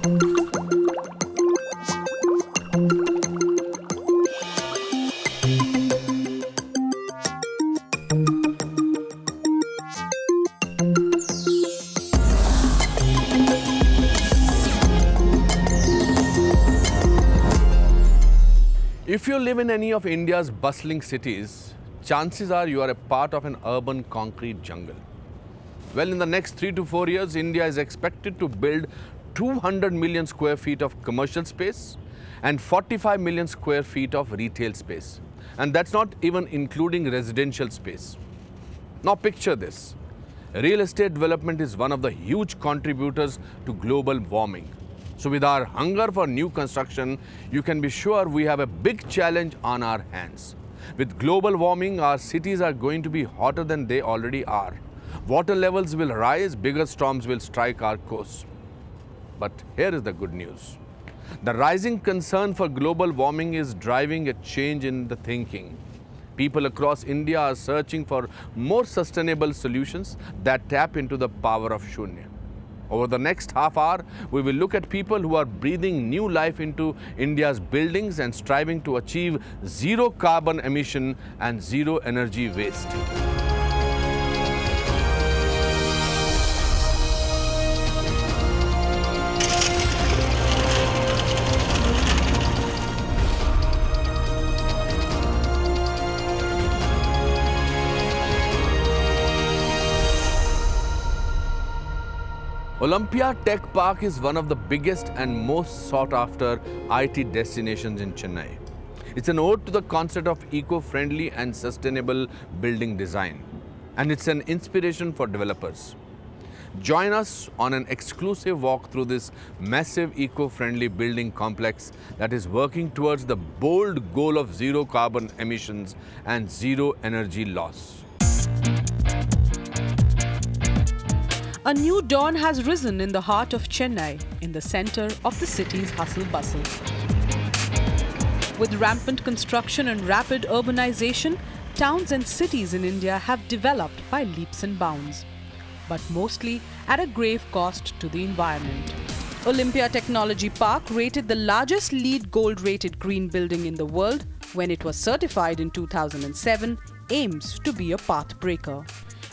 If you live in any of India's bustling cities, chances are you are a part of an urban concrete jungle. Well, in the next 3 to 4 years, India is expected to build 200 million square feet of commercial space and 45 million square feet of retail space. And that's not even including residential space. Now picture this. Real estate development is one of the huge contributors to global warming. So with our hunger for new construction, you can be sure we have a big challenge on our hands. With global warming, our cities are going to be hotter than they already are. Water levels will rise, bigger storms will strike our coast. But here is the good news. The rising concern for global warming is driving a change in the thinking. People across India are searching for more sustainable solutions that tap into the power of Shunya. Over the next half hour, we will look at people who are breathing new life into India's buildings and striving to achieve zero carbon emission and zero energy waste. Olympia Tech Park is one of the biggest and most sought after IT destinations in Chennai. It's an ode to the concept of eco-friendly and sustainable building design. And it's an inspiration for developers. Join us on an exclusive walk through this massive eco-friendly building complex that is working towards the bold goal of zero carbon emissions and zero energy loss. A new dawn has risen in the heart of Chennai, in the center of the city's hustle-bustle. With rampant construction and rapid urbanization, towns and cities in India have developed by leaps and bounds, but mostly at a grave cost to the environment. Olympia Technology Park, rated the largest LEED Gold-rated green building in the world when it was certified in 2007, aims to be a path breaker.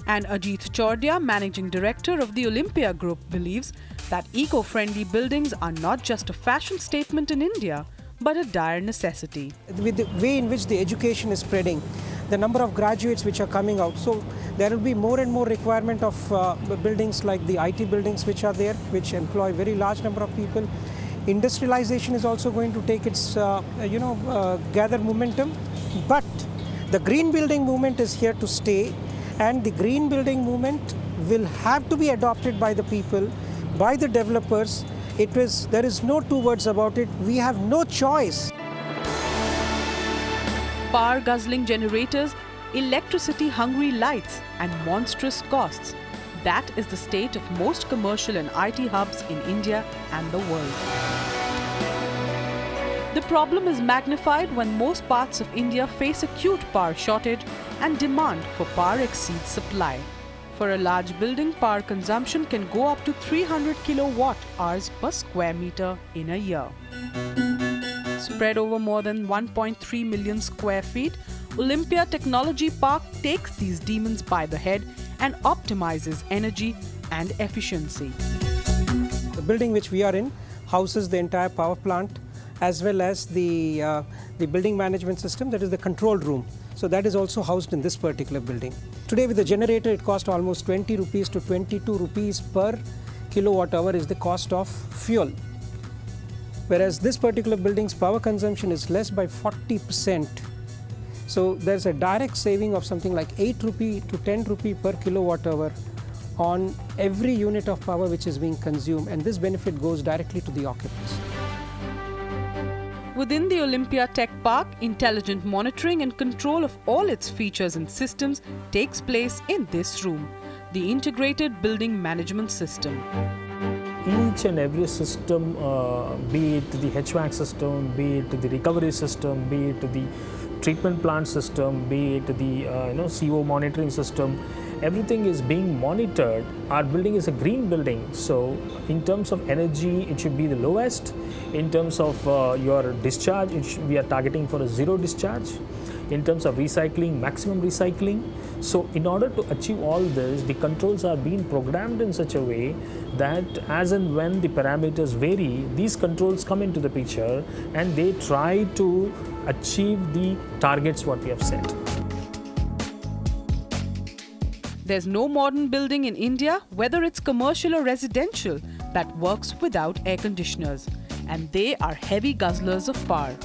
And Ajit Chordia, Managing Director of the Olympia Group, believes that eco-friendly buildings are not just a fashion statement in India, but a dire necessity. With the way in which the education is spreading, the number of graduates which are coming out, so there will be more and more requirement of buildings like the IT buildings which are there, which employ very large number of people. Industrialization is also going to take its, gather momentum, but the green building movement is here to stay. And the green building movement will have to be adopted by the people, by the developers. There is no two words about it. We have no choice. Power-guzzling generators, electricity-hungry lights, and monstrous costs. That is the state of most commercial and IT hubs in India and the world. The problem is magnified when most parts of India face acute power shortage and demand for power exceeds supply. For a large building, power consumption can go up to 300 kilowatt hours per square meter in a year. Spread over more than 1.3 million square feet, Olympia Technology Park takes these demons by the head and optimizes energy and efficiency. The building which we are in houses the entire power plant as well as the building management system, that is the control room. So that is also housed in this particular building. Today with the generator, it costs almost 20 rupees to 22 rupees per kilowatt hour is the cost of fuel. Whereas this particular building's power consumption is less by 40%. So there's a direct saving of something like 8 rupee to 10 rupee per kilowatt hour on every unit of power which is being consumed, and this benefit goes directly to the occupants. Within the Olympia Tech Park, intelligent monitoring and control of all its features and systems takes place in this room, the Integrated Building Management System. Each and every system, be it the HVAC system, be it the recovery system, be it the treatment plant system, be it the CO monitoring system, everything is being monitored. Our building is a green building, so in terms of energy, it should be the lowest. In terms of your discharge, we are targeting for a zero discharge. In terms of recycling, maximum recycling. So in order to achieve all this, the controls are being programmed in such a way that as and when the parameters vary, these controls come into the picture and they try to achieve the targets what we have set. There's no modern building in India, whether it's commercial or residential, that works without air conditioners. And they are heavy guzzlers of power.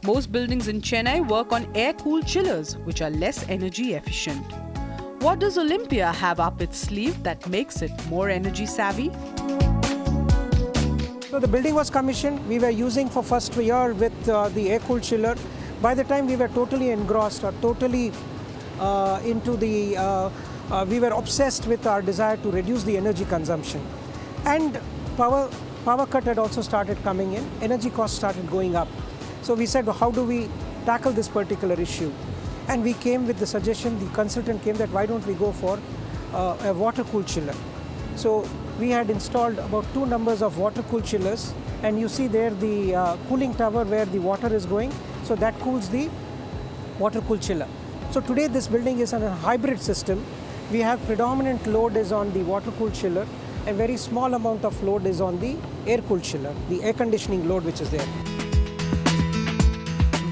Most buildings in Chennai work on air-cooled chillers, which are less energy efficient. What does Olympia have up its sleeve that makes it more energy savvy? So the building was commissioned. We were using for first year with the air-cooled chiller. By the time we were totally engrossed or totally into the, we were obsessed with our desire to reduce the energy consumption. And power cut had also started coming in. Energy costs started going up. So we said, well, how do we tackle this particular issue? And we came with the suggestion, the consultant came that why don't we go for a water-cooled chiller. So we had installed about 2 numbers of water-cooled chillers, and you see there the cooling tower where the water is going. So that cools the water-cooled chiller. So today this building is on a hybrid system. We have predominant load is on the water-cooled chiller, a very small amount of load is on the air-cooled chiller, the air conditioning load which is there.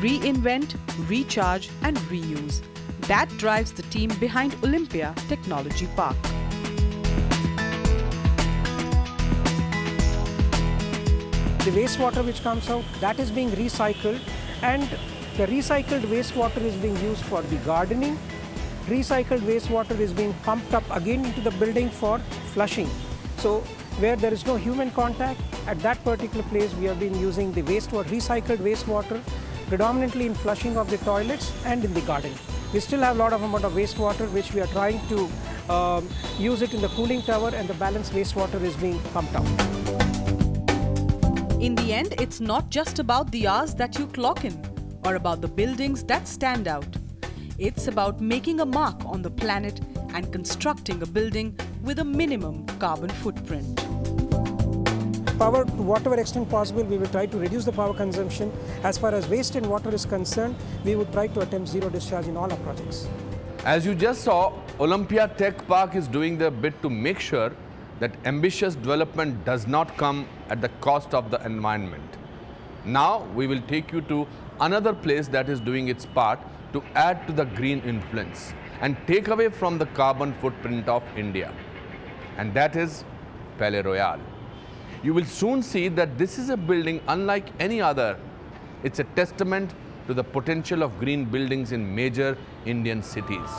Reinvent, recharge and reuse. That drives the team behind Olympia Technology Park. The wastewater which comes out, that is being recycled, and the recycled wastewater is being used for the gardening. Recycled wastewater is being pumped up again into the building for flushing. So where there is no human contact, at that particular place we have been using the wastewater, recycled wastewater, predominantly in flushing of the toilets and in the garden. We still have a lot of amount of wastewater which we are trying to use it in the cooling tower, and the balanced wastewater is being pumped out. In the end, it's not just about the hours that you clock in or about the buildings that stand out. It's about making a mark on the planet and constructing a building with a minimum carbon footprint. Power, to whatever extent possible, we will try to reduce the power consumption. As far as waste and water is concerned, we would try to attempt zero discharge in all our projects. As you just saw, Olympia Tech Park is doing their bit to make sure that ambitious development does not come at the cost of the environment. Now we will take you to another place that is doing its part to add to the green influence and take away from the carbon footprint of India. And that is Palais Royal. You will soon see that this is a building unlike any other. It's a testament to the potential of green buildings in major Indian cities.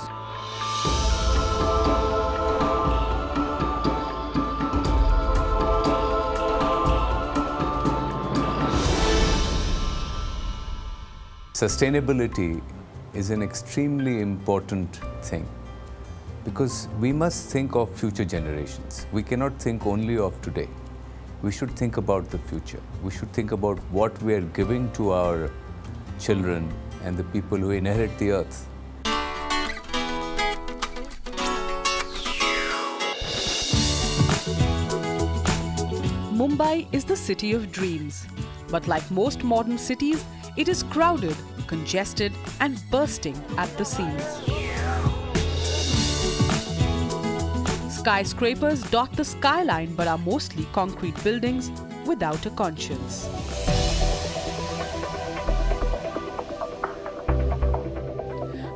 Sustainability is an extremely important thing because we must think of future generations. We cannot think only of today. We should think about the future. We should think about what we are giving to our children and the people who inherit the earth. Mumbai is the city of dreams. But like most modern cities, it is crowded, congested and bursting at the seams. Skyscrapers dot the skyline but are mostly concrete buildings without a conscience.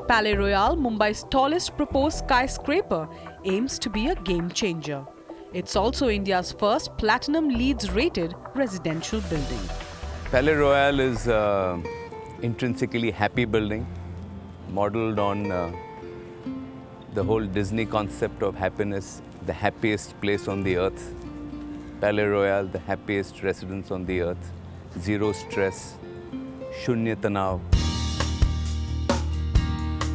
Palais Royal, Mumbai's tallest proposed skyscraper, aims to be a game changer. It's also India's first Platinum LEED rated residential building. Palais Royal is an intrinsically happy building, modeled on the whole Disney concept of happiness, the happiest place on the earth. Palais Royal, the happiest residence on the earth, zero stress, shunya tanav.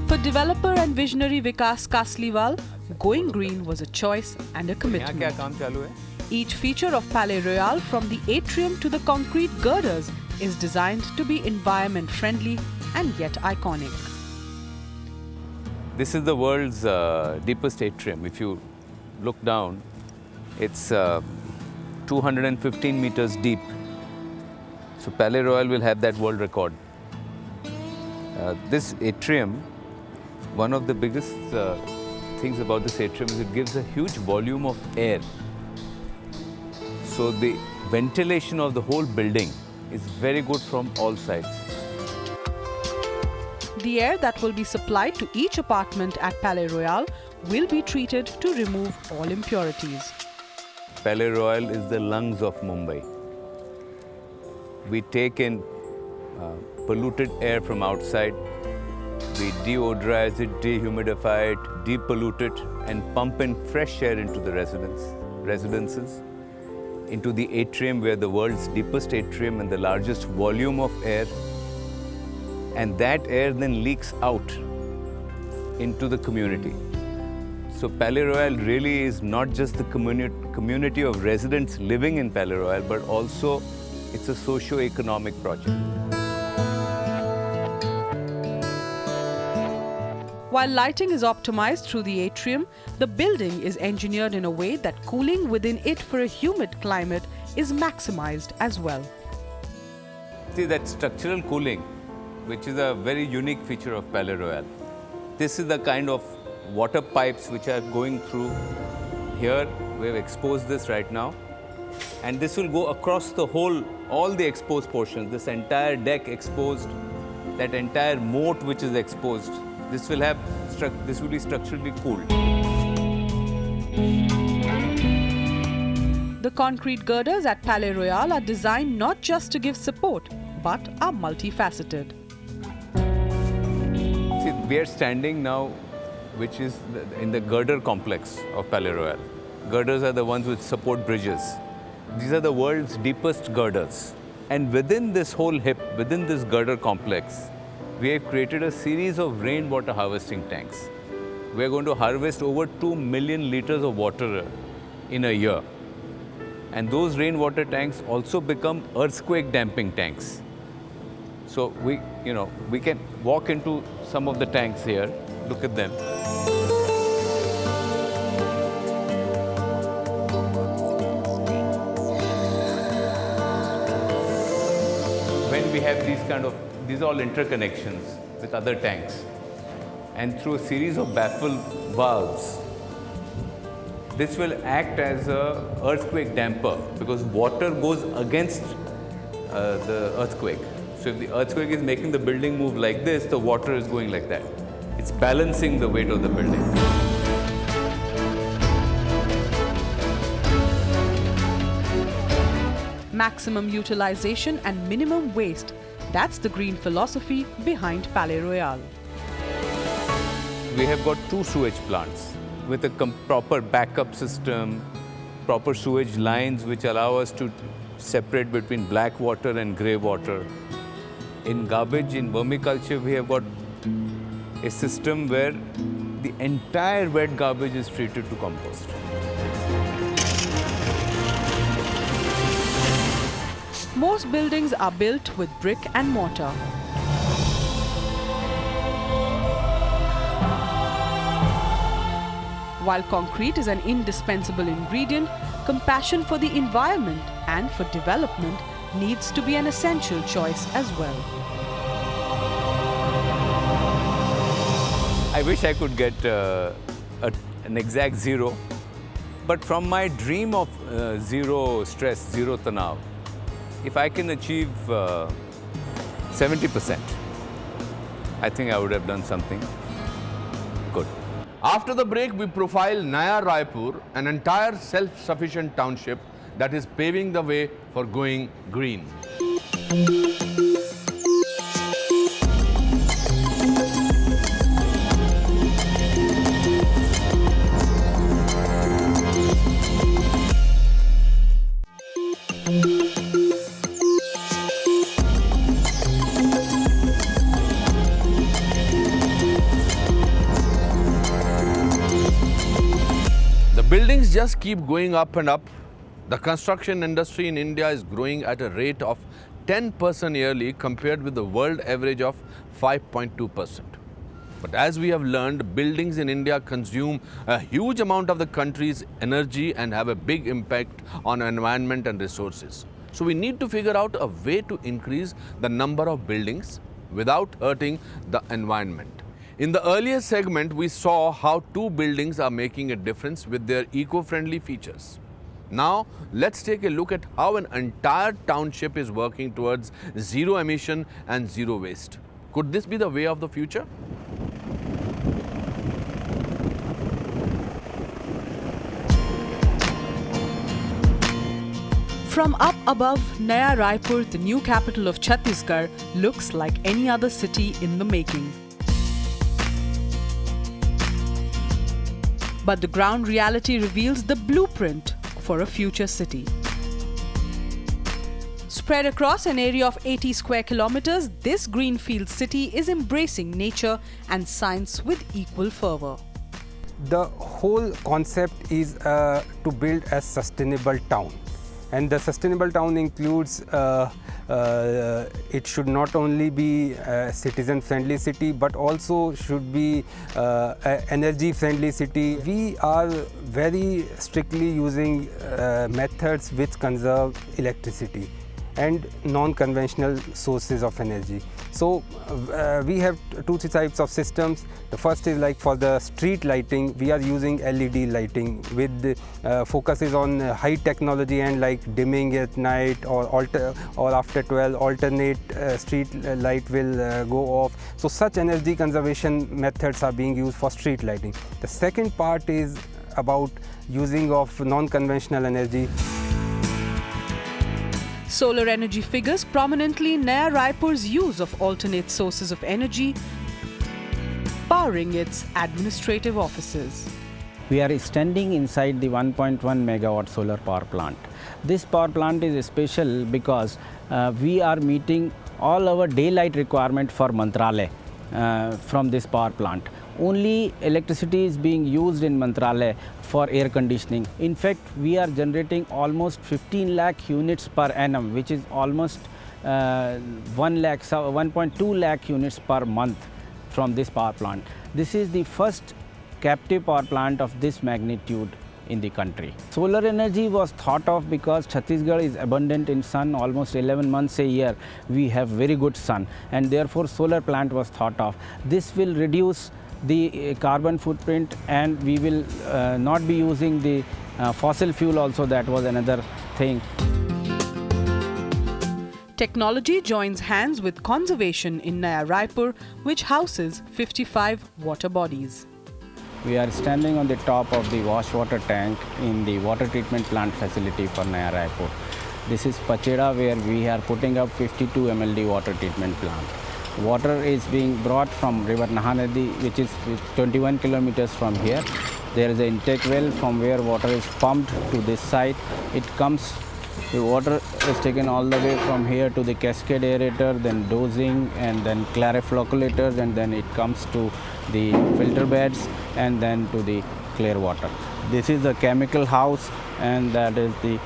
For developer and visionary Vikas Kasliwal, going green was a choice and a commitment. यहाँ क्या काम चालू है? Each feature of Palais Royal, from the atrium to the concrete girders, is designed to be environment friendly and yet iconic. This is the world's deepest atrium. If you look down, it's 215 meters deep. So Palais Royal will have that world record. This atrium, one of the biggest things about this atrium is it gives a huge volume of air. So the ventilation of the whole building is very good from all sides. The air that will be supplied to each apartment at Palais Royal will be treated to remove all impurities. Palais Royal is the lungs of Mumbai. We take in polluted air from outside, we deodorize it, dehumidify it, depollute it, and pump in fresh air into the residences, into the atrium where the world's deepest atrium and the largest volume of air. And that air then leaks out into the community. So Palais Royal really is not just the community of residents living in Palais Royal, but also it's a socio-economic project. While lighting is optimized through the atrium, the building is engineered in a way that cooling within it for a humid climate is maximized as well. See, that structural cooling, which is a very unique feature of Palais Royal. This is the kind of water pipes which are going through here. We have exposed this right now. And this will go across the whole, all the exposed portions, this entire deck exposed, that entire moat which is exposed. This will be structurally cooled. The concrete girders at Palais Royal are designed not just to give support, but are multifaceted. See, we are standing now, which is in the girder complex of Palais Royal. Girders are the ones which support bridges. These are the world's deepest girders. And within this whole hip, within this girder complex, we have created a series of rainwater harvesting tanks. We are going to harvest over 2 million liters of water in a year. And those rainwater tanks also become earthquake damping tanks. So we can walk into some of the tanks here. Look at them. When we have these all interconnections with other tanks, and through a series of baffle valves, this will act as an earthquake damper because water goes against the earthquake. So if the earthquake is making the building move like this, the water is going like that. It's balancing the weight of the building. Maximum utilization and minimum waste. That's the green philosophy behind Palais Royal. We have got 2 sewage plants with a proper backup system, proper sewage lines which allow us to separate between black water and grey water. In garbage, in vermiculture, we have got a system where the entire wet garbage is treated to compost. Most buildings are built with brick and mortar. While concrete is an indispensable ingredient, compassion for the environment and for development needs to be an essential choice as well. I wish I could get an exact zero, but from my dream of zero stress, zero tanav, if I can achieve 70%, I think I would have done something good. After the break, we profile Naya Raipur, an entire self-sufficient township that is paving the way for going green. Buildings just keep going up and up. The construction industry in India is growing at a rate of 10% yearly compared with the world average of 5.2%. But as we have learned, buildings in India consume a huge amount of the country's energy and have a big impact on environment and resources. So we need to figure out a way to increase the number of buildings without hurting the environment. In the earlier segment, we saw how 2 buildings are making a difference with their eco-friendly features. Now, let's take a look at how an entire township is working towards zero emission and zero waste. Could this be the way of the future? From up above, Naya Raipur, the new capital of Chhattisgarh, looks like any other city in the making. But the ground reality reveals the blueprint for a future city. Spread across an area of 80 square kilometers, this greenfield city is embracing nature and science with equal fervor. The whole concept is to build a sustainable town. And the sustainable town includes, it should not only be a citizen-friendly city, but also should be an energy-friendly city. We are very strictly using methods which conserve electricity and non-conventional sources of energy. So we have 2-3 types of systems. The first is like for the street lighting, we are using LED lighting with focuses on high technology and like dimming at night or after 12, alternate street light will go off. So such energy conservation methods are being used for street lighting. The second part is about using of non-conventional energy. Solar energy figures prominently in Naya Raipur's use of alternate sources of energy, powering its administrative offices. We are standing inside the 1.1 megawatt solar power plant. This power plant is special because we are meeting all our daylight requirement for Mantralaya from this power plant. Only electricity is being used in Mantralaya for air conditioning. In fact, we are generating almost 15 lakh units per annum, which is almost 1.2 lakh units per month from this power plant. This is the first captive power plant of this magnitude in the country. Solar energy was thought of because Chhattisgarh is abundant in sun, almost 11 months a year. We have very good sun, and therefore solar plant was thought of. This will reduce the carbon footprint, and we will not be using the fossil fuel also. That was another thing. Technology joins hands with conservation in Naya Raipur, which houses 55 water bodies. We are standing on the top of the wash water tank in the water treatment plant facility for Naya Raipur. This is Pacheda, where we are putting up 52 MLD water treatment plant. Water is being brought from river Nahanadi, which is 21 kilometers from here. There is an intake well from where water is pumped to this site. It comes, the water is taken all the way from here to the cascade aerator, then dosing, and then clariflocculators, and then it comes to the filter beds, and then to the clear water. This is the chemical house, and that is the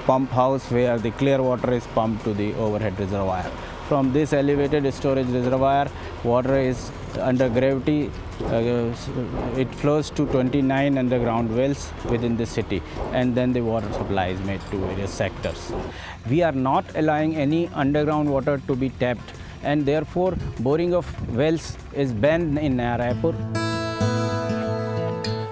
pump house where the clear water is pumped to the overhead reservoir. From this elevated storage reservoir, water is under gravity. It flows to 29 underground wells within the city, and then the water supply is made to various sectors. We are not allowing any underground water to be tapped, and therefore boring of wells is banned in Naya Raipur.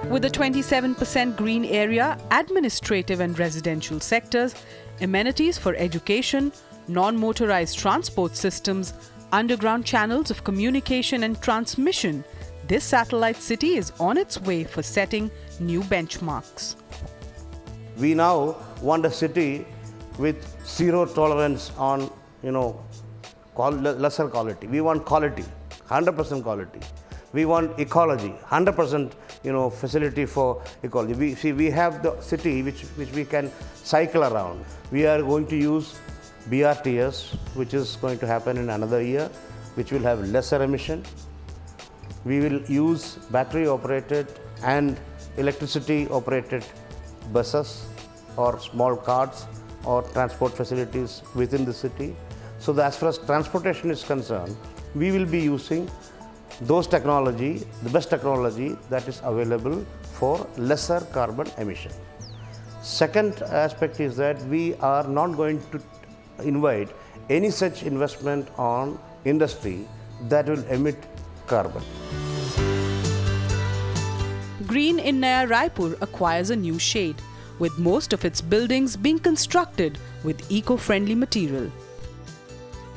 With a 27% green area, administrative and residential sectors, amenities for education, non-motorized transport systems, underground channels of communication and transmission, this satellite city is on its way for setting new benchmarks. We now want a city with zero tolerance on, lesser quality. We want quality, 100% quality. We want ecology, 100% facility for ecology. We have the city which we can cycle around. We are going to use BRTS, which is going to happen in another year, which will have lesser emission. We will use battery operated and electricity operated buses or small carts or transport facilities within the city. So as far as transportation is concerned, we will be using those technology, the best technology that is available for lesser carbon emission. Second aspect is that we are not going to invite any such investment on industry that will emit carbon. Green in Naya Raipur acquires a new shade, with most of its buildings being constructed with eco-friendly material.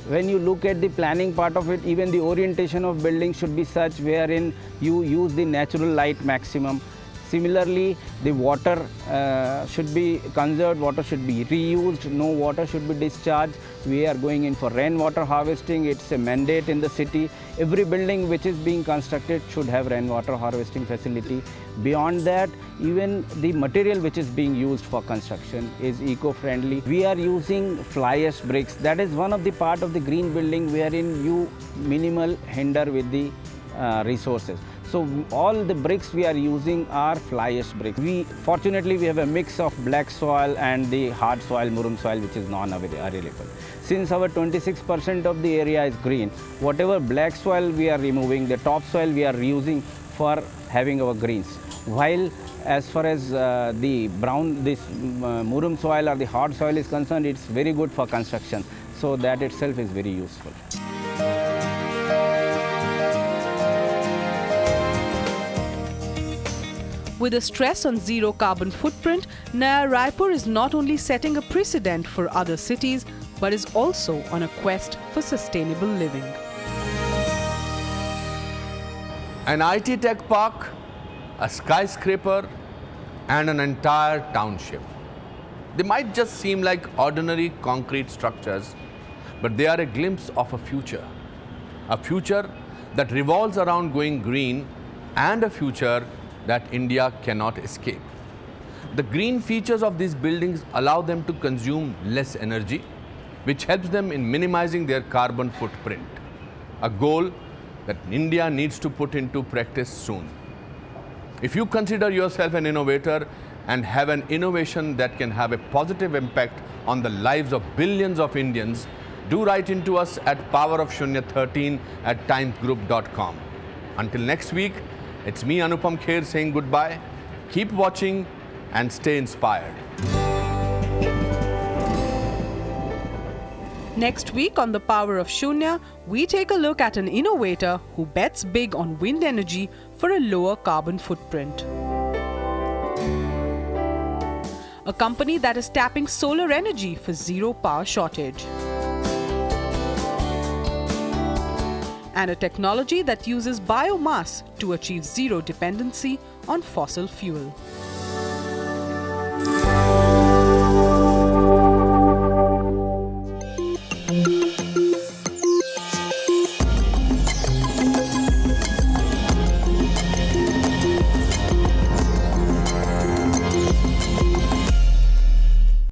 When you look at the planning part of it, even the orientation of building should be such wherein you use the natural light maximum. Similarly, the water should be conserved, water should be reused, no water should be discharged. We are going in for rainwater harvesting, it's a mandate in the city. Every building which is being constructed should have rainwater harvesting facility. Beyond that, even the material which is being used for construction is eco-friendly. We are using fly ash bricks. That is one of the part of the green building wherein you minimal hinder with the resources. So all the bricks we are using are fly ash bricks. Fortunately we have a mix of black soil and the hard soil, murum soil, which is non-available. Since our 26% of the area is green, whatever black soil we are removing, the topsoil we are using for having our greens. While as far as the brown, this murum soil or the hard soil is concerned, it's very good for construction. So that itself is very useful. With a stress on zero carbon footprint, Naya Raipur is not only setting a precedent for other cities, but is also on a quest for sustainable living. An IT tech park, a skyscraper, and an entire township. They might just seem like ordinary concrete structures, but they are a glimpse of a future that revolves around going green, and a future that India cannot escape. The green features of these buildings allow them to consume less energy, which helps them in minimizing their carbon footprint, a goal that India needs to put into practice soon. If you consider yourself an innovator and have an innovation that can have a positive impact on the lives of billions of Indians, do write into us at powerofshunya13@timesgroup.com. Until next week, it's me, Anupam Kher, saying goodbye. Keep watching and stay inspired. Next week on The Power of Shunya, we take a look at an innovator who bets big on wind energy for a lower carbon footprint. A company that is tapping solar energy for zero power shortage. And a technology that uses biomass to achieve zero dependency on fossil fuel.